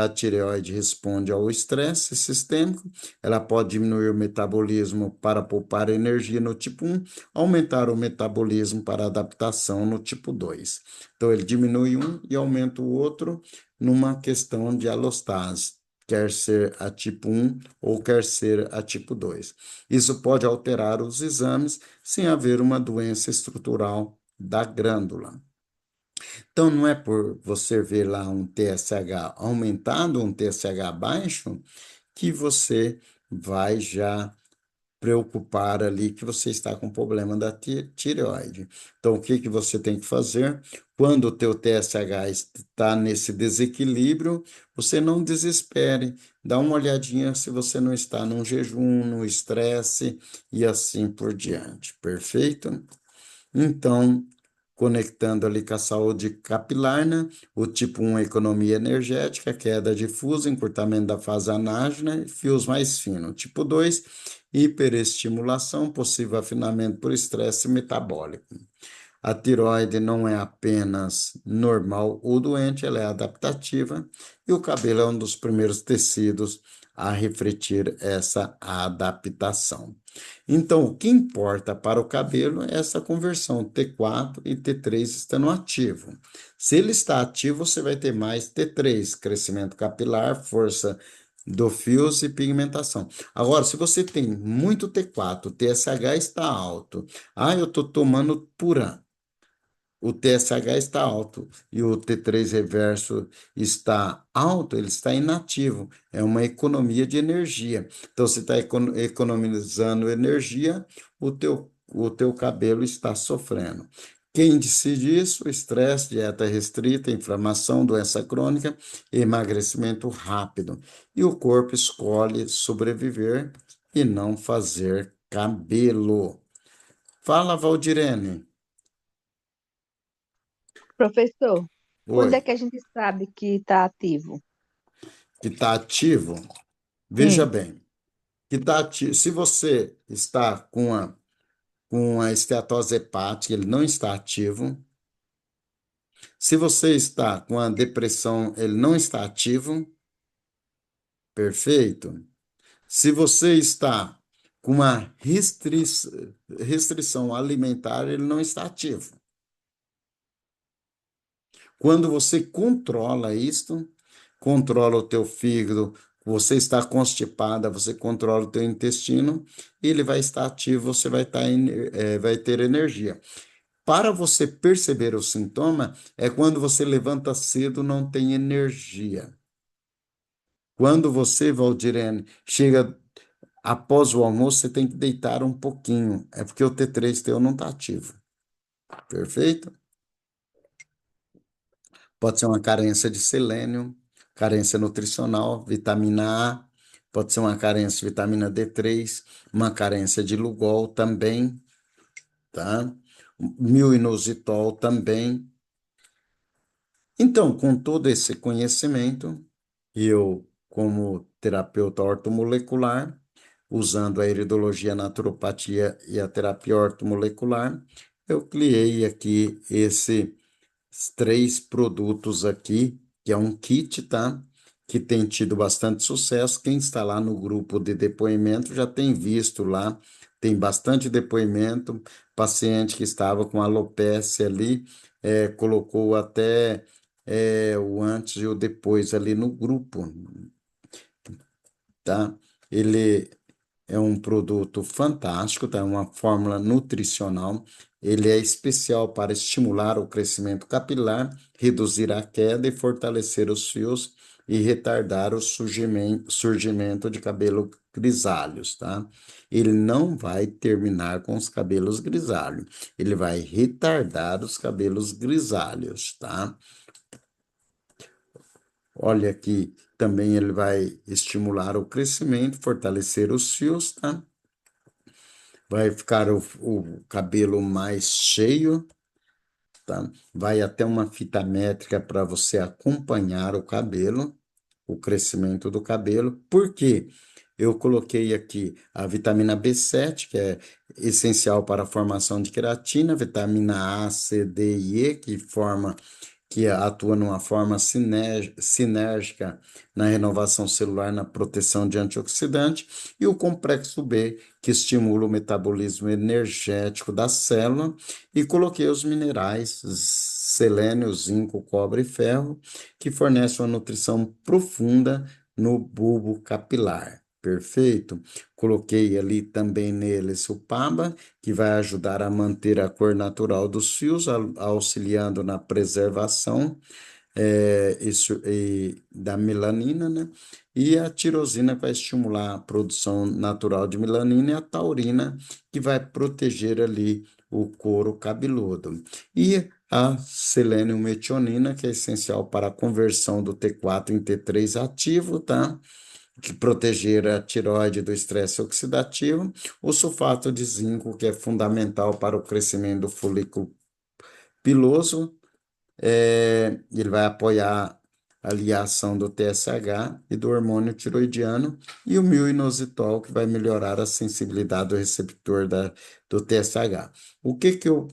tireoide responde ao estresse sistêmico, ela pode diminuir o metabolismo para poupar energia no tipo 1, aumentar o metabolismo para adaptação no tipo 2. Então, ele diminui um e aumenta o outro numa questão de alostase, quer ser a tipo 1 ou quer ser a tipo 2. Isso pode alterar os exames sem haver uma doença estrutural da glândula. Então, não é por você ver lá um TSH aumentado, um TSH baixo, que você vai já preocupar ali que você está com problema da tireoide. Então, o que que você tem que fazer? Quando o teu TSH está nesse desequilíbrio, você não desespere. Dá uma olhadinha se você não está num jejum, no estresse e assim por diante. Perfeito? Então, conectando ali com a saúde capilar, né? O tipo 1, economia energética, queda difusa, encurtamento da fase anágena e fios mais finos. Tipo 2, hiperestimulação, possível afinamento por estresse metabólico. A tiroide não é apenas normal ou doente, ela é adaptativa e o cabelo é um dos primeiros tecidos a refletir essa adaptação. Então, o que importa para o cabelo é essa conversão T4 e T3 estando ativo. Se ele está ativo, você vai ter mais T3, crescimento capilar, força do fios e pigmentação. Agora, se você tem muito T4, o TSH está alto, eu estou tomando Puran. O TSH está alto e o T3 reverso está alto, ele está inativo. É uma economia de energia. Então, você está economizando energia, o teu cabelo está sofrendo. Quem decide isso? Estresse, dieta restrita, inflamação, doença crônica, emagrecimento rápido. E o corpo escolhe sobreviver e não fazer cabelo. Fala, Valdirene. Professor, quando Oi. é que a gente sabe que está ativo? Que está ativo, veja Sim. bem, que está ativo, se você está com a esteatose hepática, ele não está ativo. Se você está com a depressão, ele não está ativo. Perfeito. Se você está com uma restrição alimentar, ele não está ativo. Quando você controla isto, controla o teu fígado, você está constipada, você controla o teu intestino, ele vai estar ativo, você vai ter energia. Para você perceber o sintoma, é quando você levanta cedo, não tem energia. Quando você, Valdirene, chega após o almoço, você tem que deitar um pouquinho. É porque o T3 teu não está ativo. Perfeito? Pode ser uma carência de selênio, carência nutricional, vitamina A, pode ser uma carência de vitamina D3, uma carência de Lugol também, tá? Mil-inositol também. Então, com todo esse conhecimento, eu, como terapeuta ortomolecular, usando a iridologia, a naturopatia e a terapia ortomolecular, eu criei aqui esse três produtos aqui, que é um kit, tá? Que tem tido bastante sucesso. Quem está lá no grupo de depoimento já tem visto lá, tem bastante depoimento. Paciente que estava com alopecia ali, colocou até o antes e o depois ali no grupo, tá? Ele é um produto fantástico, tá? É uma fórmula nutricional. Ele é especial para estimular o crescimento capilar, reduzir a queda e fortalecer os fios e retardar o surgimento de cabelo grisalhos, tá? Ele não vai terminar com os cabelos grisalhos, ele vai retardar os cabelos grisalhos, tá? Olha aqui, também ele vai estimular o crescimento, fortalecer os fios, tá? Vai ficar o cabelo mais cheio, tá? Vai até uma fita métrica para você acompanhar o cabelo, o crescimento do cabelo. Por quê? Eu coloquei aqui a vitamina B7, que é essencial para a formação de queratina, vitamina A, C, D e E, que atua numa forma sinérgica na renovação celular, na proteção de antioxidante, e o complexo B, que estimula o metabolismo energético da célula, e coloquei os minerais selênio, zinco, cobre e ferro, que fornecem uma nutrição profunda no bulbo capilar. Perfeito. Coloquei ali também neles o PABA, que vai ajudar a manter a cor natural dos fios, auxiliando na preservação da melanina, né? E a tirosina vai estimular a produção natural de melanina e a taurina, que vai proteger ali o couro cabeludo. E a selênio-metionina, que é essencial para a conversão do T4 em T3 ativo, tá? Que proteger a tireoide do estresse oxidativo, o sulfato de zinco, que é fundamental para o crescimento do folículo piloso, ele vai apoiar ali a ação do TSH e do hormônio tiroidiano, e o myo-inositol, que vai melhorar a sensibilidade do receptor do TSH. O que que eu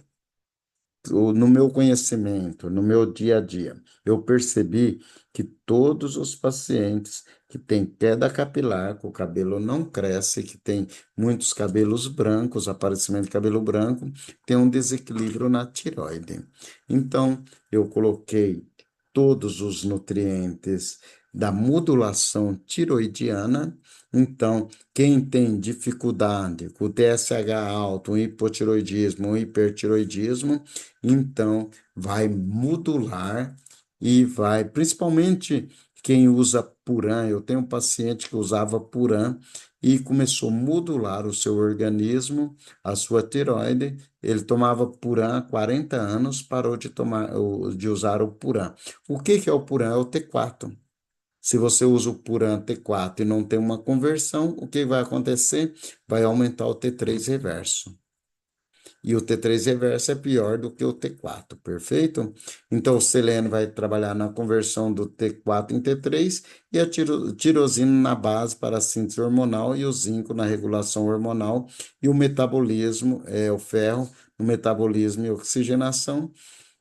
no meu conhecimento, no meu dia a dia, eu percebi que todos os pacientes que têm queda capilar, que o cabelo não cresce, que tem muitos cabelos brancos, aparecimento de cabelo branco, tem um desequilíbrio na tireoide. Então, eu coloquei todos os nutrientes da modulação tiroidiana. Então, quem tem dificuldade com o TSH alto, um hipotiroidismo, um hipertiroidismo, então vai modular e vai, principalmente quem usa Puran. Eu tenho um paciente que usava Puran e começou a modular o seu organismo, a sua tireoide. Ele tomava Puran há 40 anos, parou de tomar, de usar o Puran. O que que é o Puran? É o T4. Se você usa o Puran T4 e não tem uma conversão, o que vai acontecer? Vai aumentar o T3 reverso. E o T3 reverso é pior do que o T4, perfeito? Então, o selênio vai trabalhar na conversão do T4 em T3 e a tirosina na base para a síntese hormonal e o zinco na regulação hormonal e o metabolismo, o ferro no metabolismo e oxigenação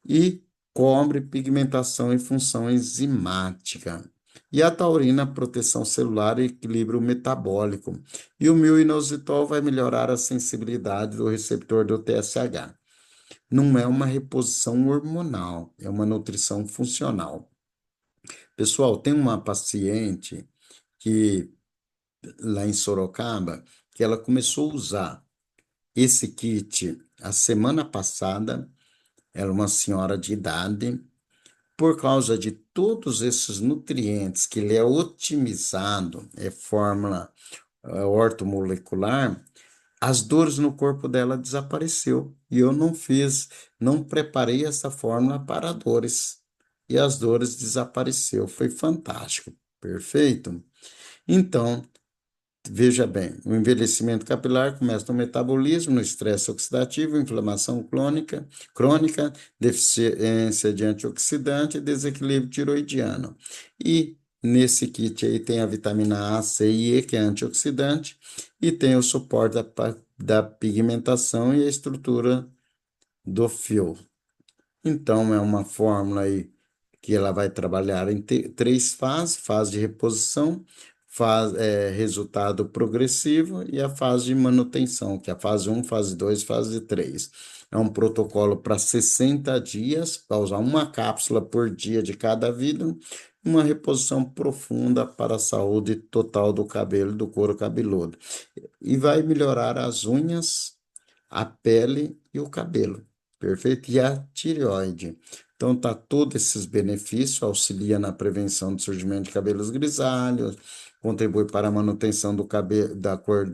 e cobre, pigmentação e função enzimática. E a taurina, proteção celular e equilíbrio metabólico. E o myo-inositol vai melhorar a sensibilidade do receptor do TSH. Não é uma reposição hormonal, é uma nutrição funcional. Pessoal, tem uma paciente que lá em Sorocaba, que ela começou a usar esse kit a semana passada. Ela é uma senhora de idade. Por causa de todos esses nutrientes que ele é otimizado, é fórmula ortomolecular, as dores no corpo dela desapareceu. E eu não fiz, não preparei essa fórmula para dores. E as dores desapareceu. Foi fantástico. Perfeito? Então, veja bem, o envelhecimento capilar começa no metabolismo, no estresse oxidativo, inflamação crônica, deficiência de antioxidante e desequilíbrio tiroidiano. E nesse kit aí tem a vitamina A, C e E, que é antioxidante, e tem o suporte da pigmentação e a estrutura do fio. Então, é uma fórmula aí que ela vai trabalhar em três fases: fase de reposição, resultado progressivo e a fase de manutenção, que é a fase um, fase 2, fase 3. É um protocolo para 60 dias, para usar uma cápsula por dia de cada vida, uma reposição profunda para a saúde total do cabelo, do couro cabeludo. E vai melhorar as unhas, a pele e o cabelo, perfeito? E a tireoide. Então, tá todos esses benefícios, auxilia na prevenção do surgimento de cabelos grisalhos, contribui para a manutenção do cabelo, da cor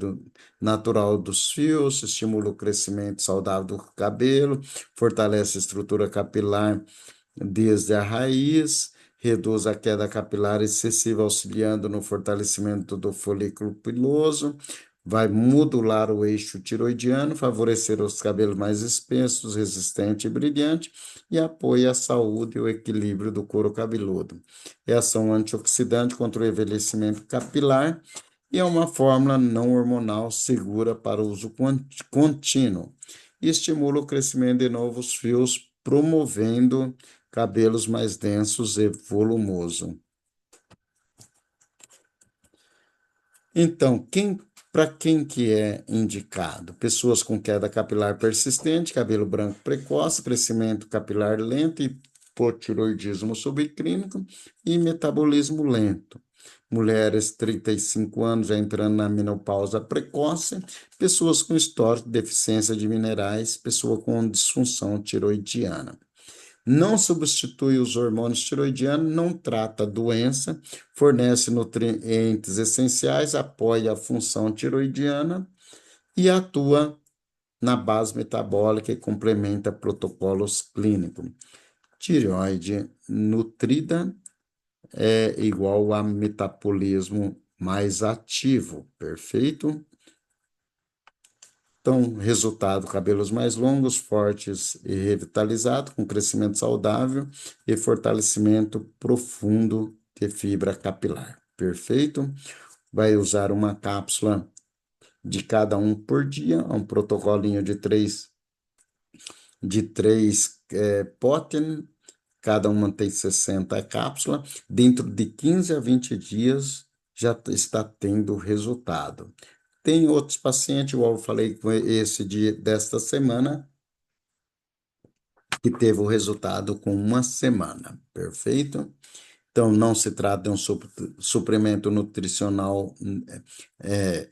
natural dos fios, estimula o crescimento saudável do cabelo, fortalece a estrutura capilar desde a raiz, reduz a queda capilar excessiva, auxiliando no fortalecimento do folículo piloso, vai modular o eixo tiroidiano, favorecer os cabelos mais espessos, resistentes e brilhantes, e apoia a saúde e o equilíbrio do couro cabeludo. É ação antioxidante contra o envelhecimento capilar e é uma fórmula não hormonal segura para uso contínuo. E estimula o crescimento de novos fios, promovendo cabelos mais densos e volumosos. Então, para quem que é indicado? Pessoas com queda capilar persistente, cabelo branco precoce, crescimento capilar lento, hipotiroidismo subclínico e metabolismo lento. Mulheres 35 anos já entrando na menopausa precoce, pessoas com histórico de deficiência de minerais, pessoa com disfunção tiroidiana. Não substitui os hormônios tiroidianos, não trata a doença, fornece nutrientes essenciais, apoia a função tiroidiana e atua na base metabólica e complementa protocolos clínicos. Tireoide nutrida é igual a metabolismo mais ativo, perfeito? Então, resultado: cabelos mais longos, fortes e revitalizados, com crescimento saudável e fortalecimento profundo de fibra capilar. Perfeito? Vai usar uma cápsula de cada um por dia, um protocolinho de 3 de 3 potes, cada uma tem 60 cápsulas. Dentro de 15 a 20 dias já está tendo resultado. Tem outros pacientes, igual eu falei com esse desta semana, que teve o resultado com uma semana, perfeito? Então, não se trata de um suplemento nutricional, é,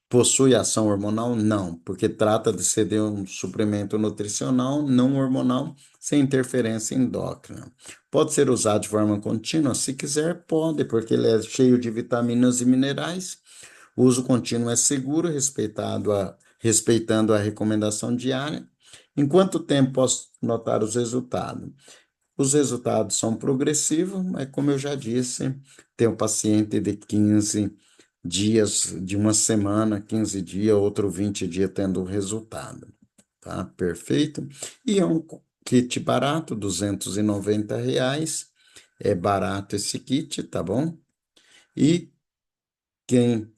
possui ação hormonal? Não, porque trata de ser de um suplemento nutricional não hormonal, sem interferência endócrina. Pode ser usado de forma contínua? Se quiser, pode, porque ele é cheio de vitaminas e minerais. O uso contínuo é seguro, respeitando a recomendação diária. Em quanto tempo posso notar os resultados? Os resultados são progressivos, mas como eu já disse, tem um paciente de 15 dias, de uma semana, 15 dias, outro 20 dias tendo o resultado, tá? Perfeito? E é um kit barato, R$ 290. É barato esse kit, tá bom? E quem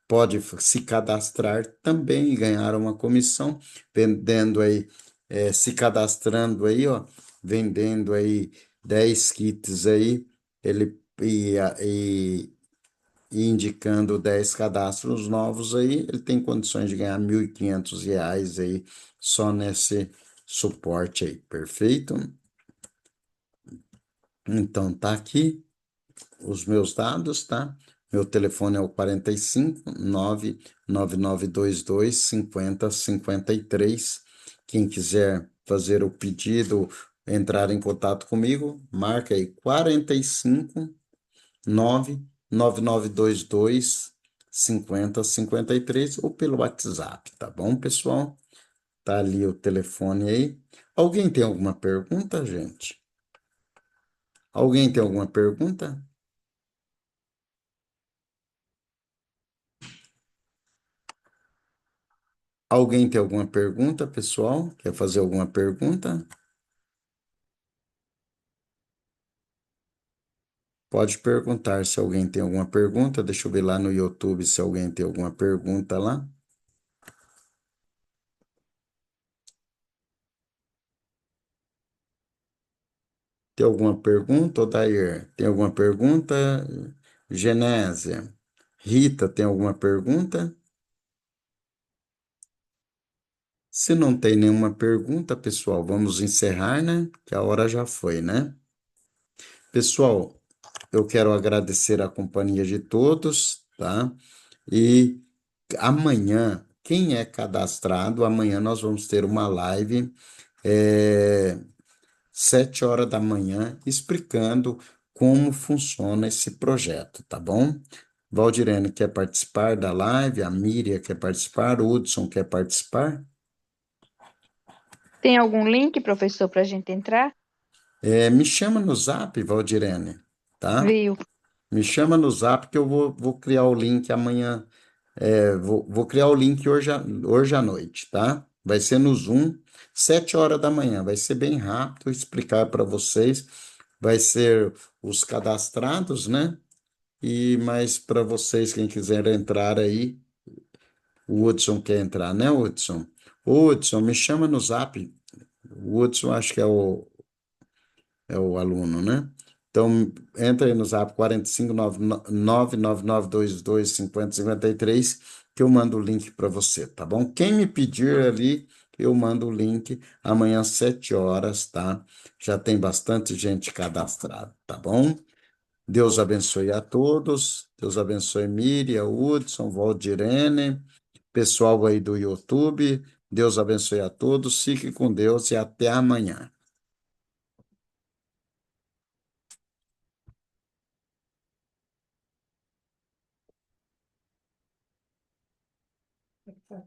pode se cadastrar também e ganhar uma comissão, vendendo aí, se cadastrando aí, ó, vendendo aí 10 kits aí, ele e indicando 10 cadastros novos aí, ele tem condições de ganhar R$ 1.500 aí, só nesse suporte aí, perfeito? Então, tá aqui os meus dados, tá? Meu telefone é o 45 99922 5053. Quem quiser fazer o pedido, entrar em contato comigo, marca aí 45 99922 5053 ou pelo WhatsApp, tá bom, pessoal? Tá ali o telefone aí. Alguém tem alguma pergunta, gente? Alguém tem alguma pergunta? Alguém tem alguma pergunta, pessoal? Quer fazer alguma pergunta? Pode perguntar se alguém tem alguma pergunta. Deixa eu ver lá no YouTube se alguém tem alguma pergunta lá. Tem alguma pergunta, Odair? Tem alguma pergunta? Genésia? Rita, tem alguma pergunta? Se não tem nenhuma pergunta, pessoal, vamos encerrar, né? Que a hora já foi, né? Pessoal, eu quero agradecer a companhia de todos, tá? E amanhã, quem é cadastrado, amanhã nós vamos ter uma live, 7 horas da manhã, explicando como funciona esse projeto, tá bom? Valdirene quer participar da live, a Miriam quer participar, o Hudson quer participar? Tem algum link, professor, para a gente entrar? Me chama no Zap, Valdirene, tá? Viu? Me chama no Zap que eu vou criar o link amanhã. Vou criar o link hoje à noite, tá? Vai ser no Zoom, 7 horas da manhã. Vai ser bem rápido explicar para vocês. Vai ser os cadastrados, né? E mais para vocês, quem quiser entrar aí, o Hudson quer entrar, né, Hudson? Ô, Hudson, me chama no Zap. O Hudson acho que é o aluno, né? Então, entra aí no Zap 45999225053 que eu mando o link para você, tá bom? Quem me pedir ali, eu mando o link amanhã às 7 horas, tá? Já tem bastante gente cadastrada, tá bom? Deus abençoe a todos. Deus abençoe Miriam, Hudson, Valdirene, pessoal aí do YouTube. Deus abençoe a todos. Fique com Deus e até amanhã.